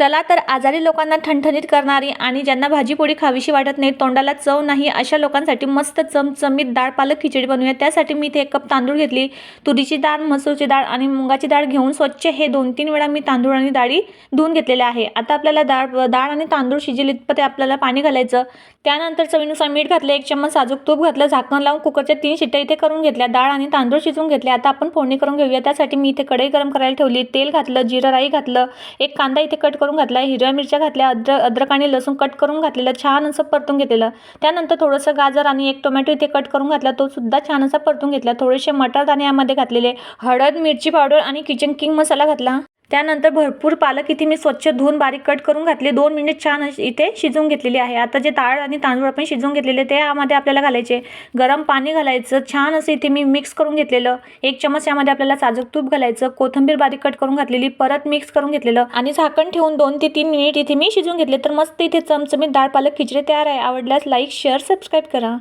चला तर आजारी लोकांना ठणठणीत करणारी आणि ज्यांना भाजीपोळी खावीशी वाटत नाही, तोंडाला चव नाही, अशा लोकांसाठी मस्त चमचमीत डाळ पालक खिचडी बनवूया। त्यासाठी मी इथे 1 कप तांदूळ घेतली, तुरीची डाळ, मसूरची डाळ आणि मुगाची डाळ घेऊन स्वच्छ हे 2-3 वेळा मी तांदूळ आणि डाळी धुवून घेतलेले आहे। आता आपल्याला डाळ आणि तांदूळ शिजेल इतपत आपल्याला पाणी घालायचं। त्यानंतर चवीनुसार मीठ घातलं, 1 चम्मच साजूक तूप घातलं, झाकण लावून कुकरच्या 3 शिट्ट्या इथे करून घेतल्या। डाळ आणि तांदूळ शिजवून घेतले। आता आपण फोडणी करून घेऊया। त्यासाठी मी इथे कढई गरम करायला ठेवली, तेल घातलं, जिरं राई घातलं, 1 कांदा इथे कट करून घातला, हिरव्या मिरच्या घातल्या, अद्रक आणि लसूण कट करून घातलेलं, छान असं परतून घेतलेलं। त्यानंतर थोडंसं गाजर आणि 1 टोमॅटो इथे कट करून घातला, तो सुद्धा छान असा परतून घेतला। थोडेसे मटार दाणे यामध्ये घातलेले, हळद, मिरची पावडर आणि किचन किंग मसाला घातला। त्यानंतर भरपूर पालक इथे मी स्वच्छ धुवून बारीक कट करून घातले, 2 मिनिट छान इथे शिजवून घेतलेली आहे। आता जे डाळ आणि तांदूळ आपण शिजवून घेतलेले ते यामध्ये आपल्याला घालायचे, गरम पाणी घालायचं, छान असं इथे मी मिक्स करून घेतलेलं। 1 चम्मच यामध्ये आपल्याला साजूक तूप घालायचं, कोथिंबीर बारीक कट करून घातलेली, परत मिक्स करून घेतलेलं आणि झाकण ठेवून 2 ते 3 मिनिट इथे मी शिजवून घेतले। तर मस्त इथे चमचमीत डाळ पालक खिचडी तयार आहे। आवडल्यास लाईक, शेअर, सबस्क्राईब करा।